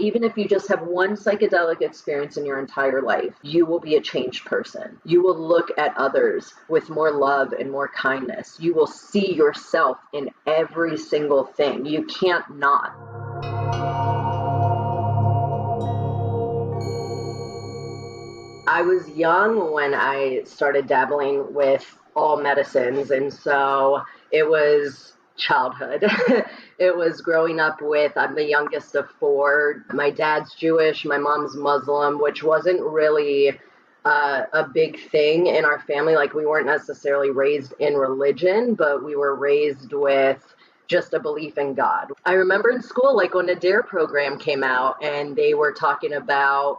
Even if you just have one psychedelic experience in your entire life, you will be a changed person. You will look at others with more love and more kindness. You will see yourself in every single thing. You can't not. I was young when I started dabbling with all medicines, and so it was childhood. It was growing up with, I'm the youngest of four. My dad's Jewish, my mom's Muslim, which wasn't really a big thing in our family. Like, we weren't necessarily raised in religion, but we were raised with just a belief in God. I remember in school, like when the DARE program came out and they were talking about,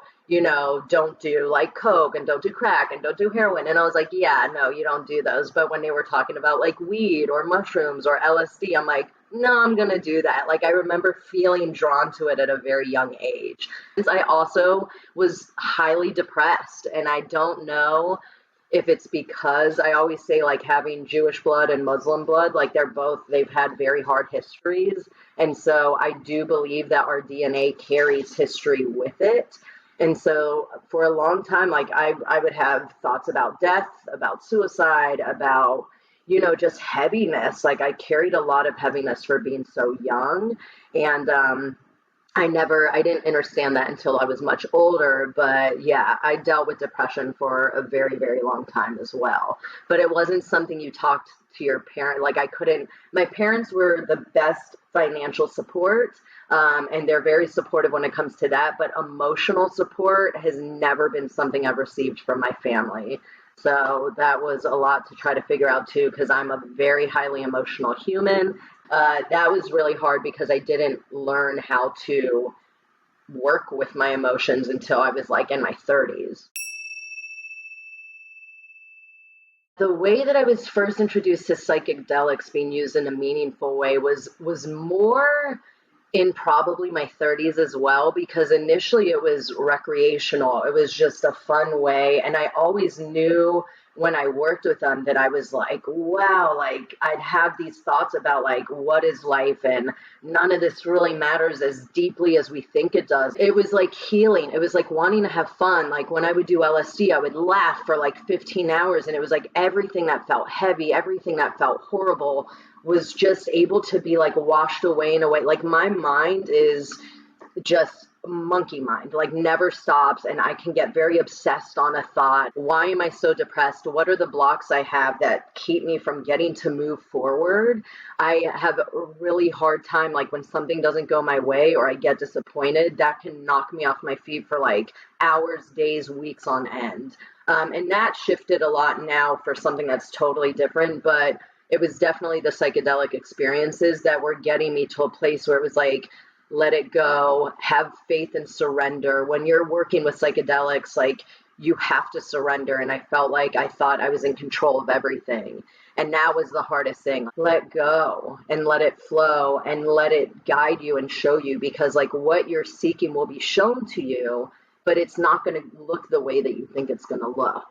don't do like coke and don't do crack and don't do heroin. And I was like, yeah, no, you don't do those. But when they were talking about like weed or mushrooms or LSD, I'm like, no, I'm going to do that. Like, I remember feeling drawn to it at a very young age. I also was highly depressed, and I don't know if it's because I always say like having Jewish blood and Muslim blood, like they've had very hard histories. And so I do believe that our DNA carries history with it. And so for a long time, like I would have thoughts about death, about suicide, about, just heaviness. Like, I carried a lot of heaviness for being so young. And, I didn't understand that until I was much older, but yeah, I dealt with depression for a very, very long time as well. But it wasn't something you talked to your parent. Like, my parents were the best financial support, and they're very supportive when it comes to that, but emotional support has never been something I've received from my family. So that was a lot to try to figure out too, because I'm a very highly emotional human. That was really hard because I didn't learn how to work with my emotions until I was like in my 30s. The way that I was first introduced to psychedelics being used in a meaningful way was more in probably my 30s as well, because initially it was recreational. It was just a fun way. And I always knew when I worked with them that I was like, wow, like I'd have these thoughts about like, what is life? And none of this really matters as deeply as we think it does. It was like healing. It was like wanting to have fun. Like when I would do LSD, I would laugh for like 15 hours. And it was like everything that felt heavy, everything that felt horrible was just able to be like washed away in a way. Like, my mind is just monkey mind, like never stops, and I can get very obsessed on a thought. Why am I so depressed? What are the blocks I have that keep me from getting to move forward? I have a really hard time, like when something doesn't go my way or I get disappointed, that can knock me off my feet for like hours, days, weeks on end. And that shifted a lot now for something that's totally different, but it was definitely the psychedelic experiences that were getting me to a place where it was like, let it go, have faith and surrender. When you're working with psychedelics, like, you have to surrender. And I felt like I thought I was in control of everything. And that was the hardest thing. Let go and let it flow and let it guide you and show you, because like what you're seeking will be shown to you, but it's not going to look the way that you think it's going to look.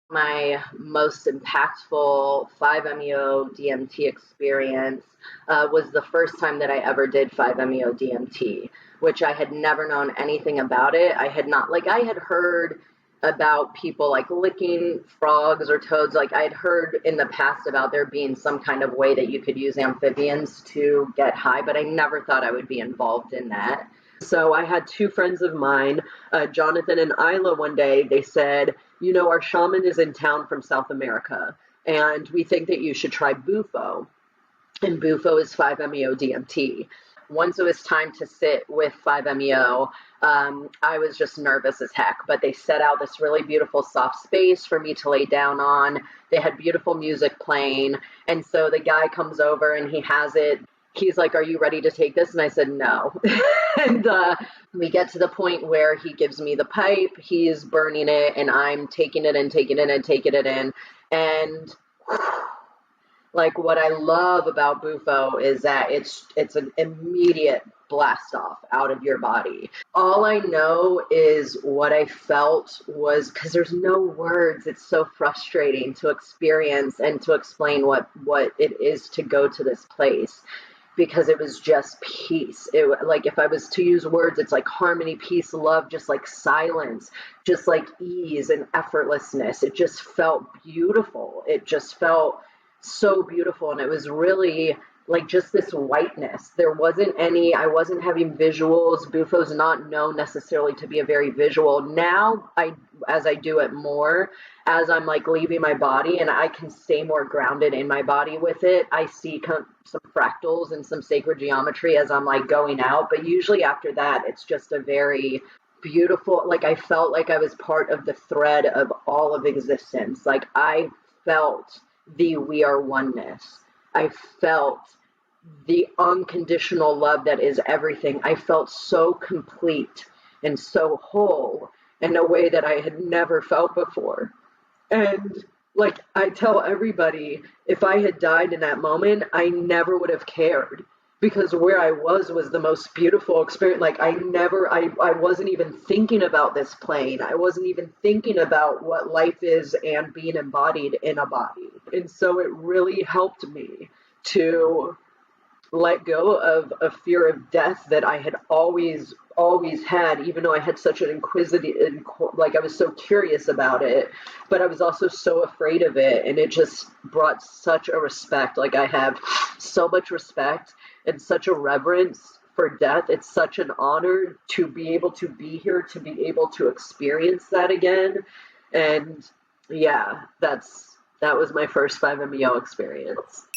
My most impactful 5-MeO DMT experience was the first time that I ever did 5-MeO DMT, which I had never known anything about it. I had heard about people like licking frogs or toads. Like, I had heard in the past about there being some kind of way that you could use amphibians to get high, but I never thought I would be involved in that. So I had two friends of mine, Jonathan and Isla, one day. They said, our shaman is in town from South America, and we think that you should try Bufo. And Bufo is 5-MeO DMT. Once it was time to sit with 5-MeO, I was just nervous as heck. But they set out this really beautiful soft space for me to lay down on. They had beautiful music playing. And so the guy comes over and he has it. He's like, are you ready to take this? And I said, no. And we get to the point where he gives me the pipe, he's burning it, and I'm taking it and taking it and taking it in. And like, what I love about Bufo is that it's an immediate blast off out of your body. All I know is what I felt was, because there's no words, it's so frustrating to experience and to explain what it is to go to this place. because it was just peace. Like, if I was to use words, it's like harmony, peace, love, just like silence, just like ease and effortlessness. It just felt beautiful. It just felt so beautiful. And it was really like just this whiteness. There wasn't any, I wasn't having visuals. Bufo's not known necessarily to be a very visual. Now, as I do it more, as I'm like leaving my body and I can stay more grounded in my body with it, I see some fractals and some sacred geometry as I'm like going out. But usually after that, it's just a very beautiful, like I felt like I was part of the thread of all of existence. Like I felt the we are oneness. I felt the unconditional love that is everything. I felt so complete and so whole in a way that I had never felt before. And like I tell everybody, if I had died in that moment, I never would have cared because where I was the most beautiful experience. Like I wasn't even thinking about this plane. I wasn't even thinking about what life is and being embodied in a body. And so it really helped me to let go of a fear of death that I had always had, even though I had such an inquisitive, like I was so curious about it, but I was also so afraid of it. And it just brought such a respect. Like I have so much respect and such a reverence for death. It's such an honor to be able to be here, to be able to experience that again. And yeah, that was my first 5-MeO experience.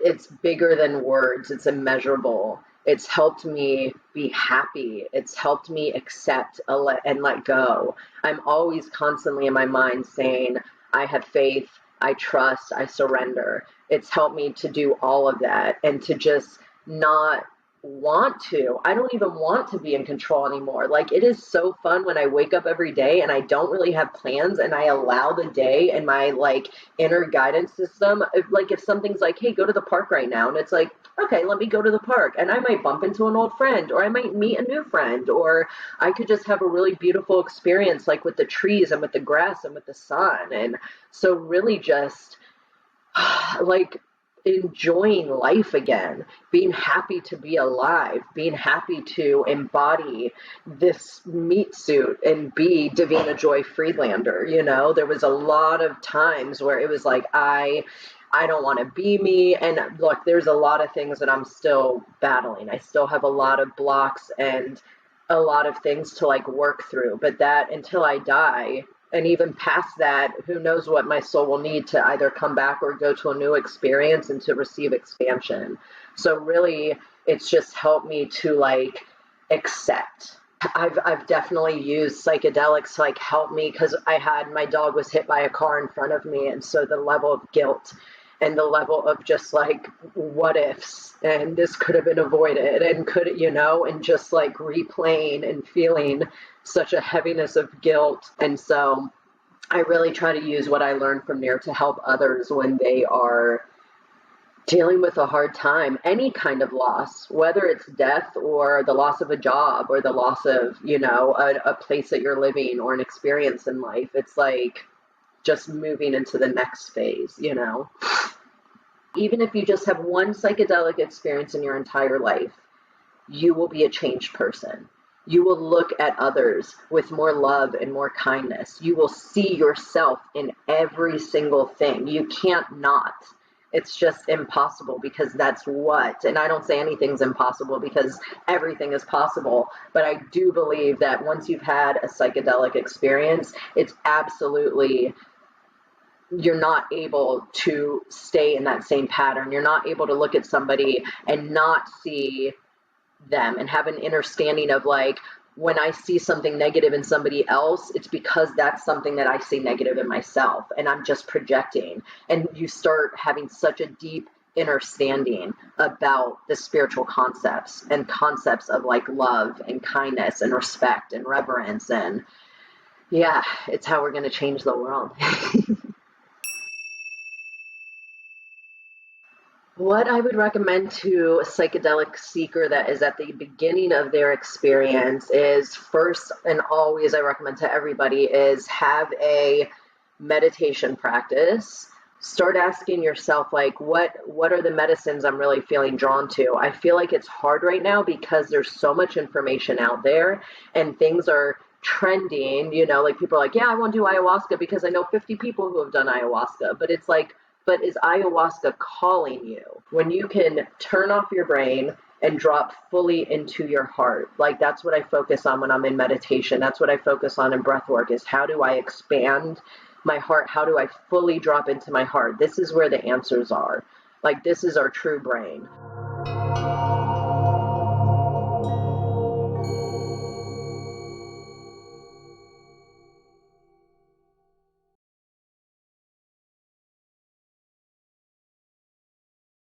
It's bigger than words. It's immeasurable. It's helped me be happy. It's helped me accept and let go. I'm always constantly in my mind saying, I have faith, I trust, I surrender. It's helped me to do all of that and to just not want to. I don't even want to be in control anymore. Like it is so fun when I wake up every day and I don't really have plans and I allow the day and my like inner guidance system. If something's like, hey, go to the park right now, and it's like, okay, let me go to the park, and I might bump into an old friend, or I might meet a new friend, or I could just have a really beautiful experience, like with the trees and with the grass and with the sun. And so really just like enjoying life again, being happy to be alive, being happy to embody this meat suit and be Davina Joy Friedlander. You know, there was a lot of times where it was like, I don't want to be me. And look, there's a lot of things that I'm still battling. I still have a lot of blocks and a lot of things to like work through, but that until I die, and even past that, who knows what my soul will need to either come back or go to a new experience and to receive expansion. So really, it's just helped me to like accept. I've definitely used psychedelics to like help me because my dog was hit by a car in front of me, and so the level of guilt and the level of just like what ifs and this could have been avoided and could, and just like replaying and feeling such a heaviness of guilt. And so I really try to use what I learned from there to help others when they are dealing with a hard time, any kind of loss, whether it's death or the loss of a job or the loss of, a place that you're living or an experience in life. It's like just moving into the next phase. Even if you just have one psychedelic experience in your entire life, you will be a changed person. You will look at others with more love and more kindness. You will see yourself in every single thing. You can't not. It's just impossible because that's and I don't say anything's impossible because everything is possible, but I do believe that once you've had a psychedelic experience, it's absolutely, you're not able to stay in that same pattern. You're not able to look at somebody and not see them and have an understanding of like, when I see something negative in somebody else, it's because that's something that I see negative in myself and I'm just projecting. And you start having such a deep understanding about the spiritual concepts and concepts of like love and kindness and respect and reverence. And yeah, it's how we're going to change the world. What I would recommend to a psychedelic seeker that is at the beginning of their experience is first and always I recommend to everybody is have a meditation practice start asking yourself, like, what are the medicines I'm really feeling drawn to? I feel like it's hard right now because there's so much information out there and things are trending, like people are like, yeah, I want to do ayahuasca because I know 50 people who have done ayahuasca. But it's like, but is ayahuasca calling you? When you can turn off your brain and drop fully into your heart. Like, that's what I focus on when I'm in meditation. That's what I focus on in breath work, is how do I expand my heart? How do I fully drop into my heart? This is where the answers are. Like, this is our true brain.